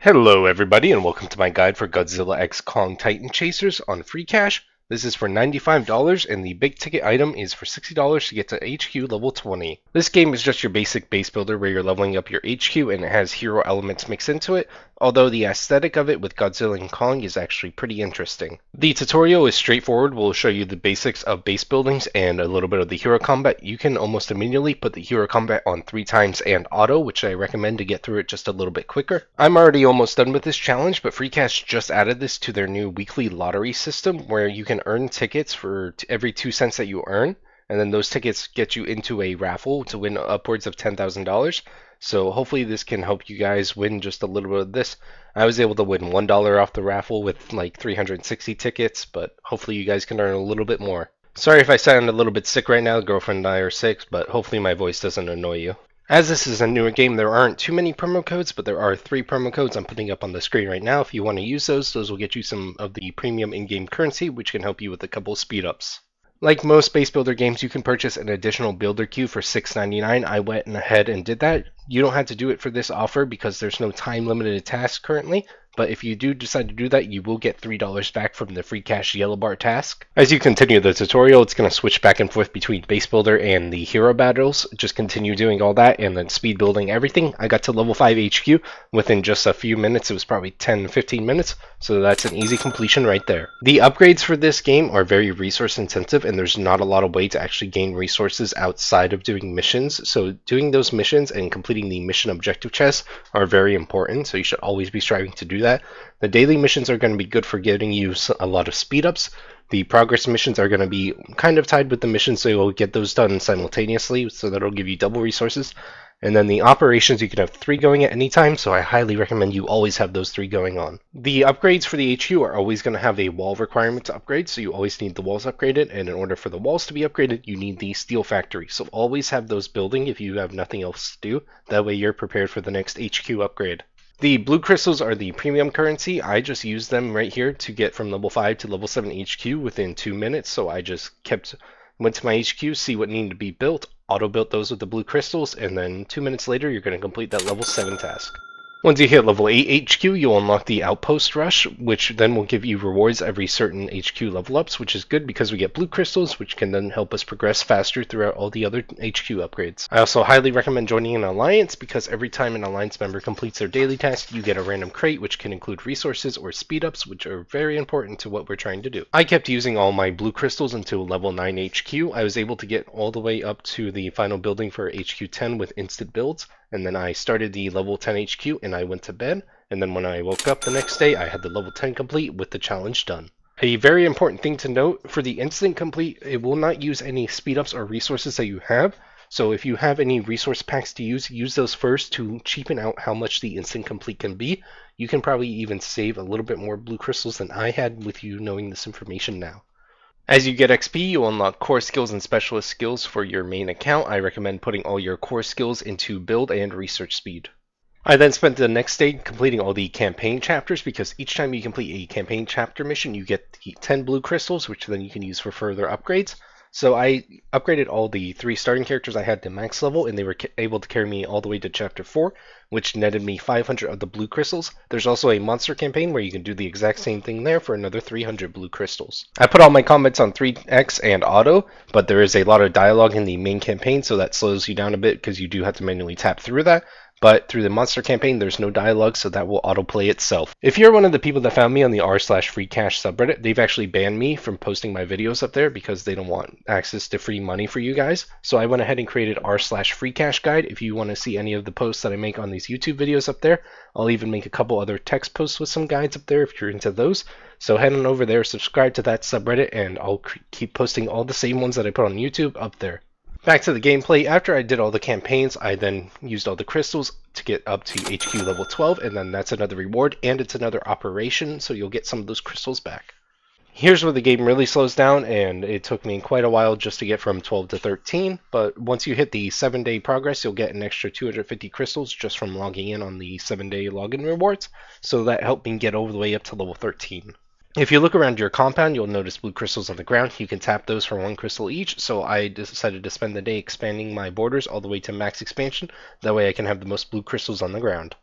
Hello everybody and welcome to my guide for Godzilla X Kong Titan Chasers on Freecash. This is for $95 and the big ticket item is for $60 to get to HQ level 20. This game is just your basic base builder where you're leveling up your HQ and it has hero elements mixed into it, although the aesthetic of it with Godzilla and Kong is actually pretty interesting. The tutorial is straightforward. We'll show you the basics of base buildings and a little bit of the hero combat. You can almost immediately put the hero combat on 3 times and auto, which I recommend to get through it just a little bit quicker. I'm already almost done with this challenge, but Freecash just added this to their new weekly lottery system where you can earn tickets for every 2 cents that you earn, and then those tickets get you into a raffle to win upwards of $10,000. So hopefully this can help you guys win just a little bit of this. I was able to win $1 off the raffle with like 360 tickets, but hopefully you guys can earn a little bit more. Sorry if I sound a little bit sick right now, the girlfriend and I are sick, but hopefully my voice doesn't annoy you. As this is a newer game, there aren't too many promo codes, but there are 3 promo codes I'm putting up on the screen right now. If you want to use those will get you some of the premium in-game currency, which can help you with a couple speed ups. Like most base builder games, you can purchase an additional builder queue for $6.99. I went ahead and did that. You don't have to do it for this offer because there's no time limited task currently, but if you do decide to do that, you will get $3 back from the Freecash yellow bar task. As you continue the tutorial, it's going to switch back and forth between base builder and the hero battles. Just continue doing all that and then speed building everything. I got to level 5 HQ within just a few minutes. It was probably 10-15 minutes, so that's an easy completion right there. The upgrades for this game are very resource intensive, and there's not a lot of way to actually gain resources outside of doing missions. So doing those missions and completing the mission objective chests are very important, so you should always be striving to do that. The daily missions are going to be good for getting you a lot of speed ups. The progress missions are going to be kind of tied with the missions, so you'll get those done simultaneously, so that'll give you double resources. And then the operations, you can have 3 going at any time, so I highly recommend you always have those 3 going on. The upgrades for the HQ are always going to have a wall requirement to upgrade, so you always need the walls upgraded, and in order for the walls to be upgraded, you need the steel factory. So always have those building if you have nothing else to do. That way you're prepared for the next HQ upgrade. The blue crystals are the premium currency. I just used them right here to get from level 5 to level 7 HQ within 2 minutes, so I just went to my HQ, see what needed to be built, auto-built those with the blue crystals, and then 2 minutes later you're going to complete that level 7 task. Once you hit level 8 HQ, you'll unlock the Outpost Rush, which then will give you rewards every certain HQ level ups, which is good because we get blue crystals, which can then help us progress faster throughout all the other HQ upgrades. I also highly recommend joining an alliance because every time an alliance member completes their daily task, you get a random crate, which can include resources or speed ups, which are very important to what we're trying to do. I kept using all my blue crystals until level 9 HQ. I was able to get all the way up to the final building for HQ 10 with instant builds. And then I started the level 10 HQ and I went to bed, and then when I woke up the next day I had the level 10 complete with the challenge done. A very important thing to note, for the instant complete, it will not use any speed ups or resources that you have, so if you have any resource packs to use those first to cheapen out how much the instant complete can be. You can probably even save a little bit more blue crystals than I had with you knowing this information now. As you get XP, you'll unlock core skills and specialist skills for your main account. I recommend putting all your core skills into build and research speed. I then spent the next day completing all the campaign chapters because each time you complete a campaign chapter mission, you get 10 blue crystals, which then you can use for further upgrades. So I upgraded all the 3 starting characters I had to max level, and they were able to carry me all the way to chapter 4, which netted me 500 of the blue crystals. There's also a monster campaign where you can do the exact same thing there for another 300 blue crystals. I put all my combats on 3x and auto, but there is a lot of dialogue in the main campaign, so that slows you down a bit because you do have to manually tap through that. But through the monster campaign, there's no dialogue, so that will autoplay itself. If you're one of the people that found me on the r/freecash subreddit, they've actually banned me from posting my videos up there because they don't want access to free money for you guys. So I went ahead and created r/freecash guide. If you want to see any of the posts that I make on these YouTube videos up there, I'll even make a couple other text posts with some guides up there if you're into those. So head on over there, subscribe to that subreddit, and I'll keep posting all the same ones that I put on YouTube up there. Back to the gameplay. After I did all the campaigns, I then used all the crystals to get up to HQ level 12, and then that's another reward, and it's another operation, so you'll get some of those crystals back. Here's where the game really slows down, and it took me quite a while just to get from 12 to 13, but once you hit the 7-day progress, you'll get an extra 250 crystals just from logging in on the 7-day login rewards, so that helped me get all the way up to level 13. If you look around your compound, you'll notice blue crystals on the ground. You can tap those for 1 crystal each, so I decided to spend the day expanding my borders all the way to max expansion. That way I can have the most blue crystals on the ground.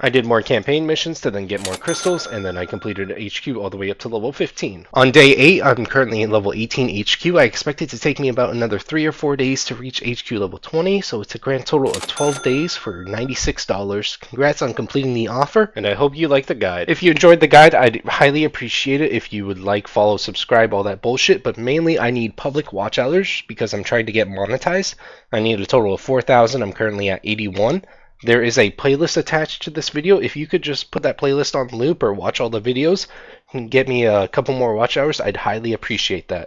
I did more campaign missions to then get more crystals, and then I completed HQ all the way up to level 15. On day 8, I'm currently in level 18 HQ. I expect it to take me about another 3 or 4 days to reach HQ level 20, so it's a grand total of 12 days for $96. Congrats on completing the offer, and I hope you like the guide. If you enjoyed the guide, I'd highly appreciate it if you would like, follow, subscribe, all that bullshit, but mainly I need public watch hours because I'm trying to get monetized. I need a total of 4,000. I'm currently at 81. There is a playlist attached to this video. If you could just put that playlist on loop or watch all the videos and get me a couple more watch hours, I'd highly appreciate that.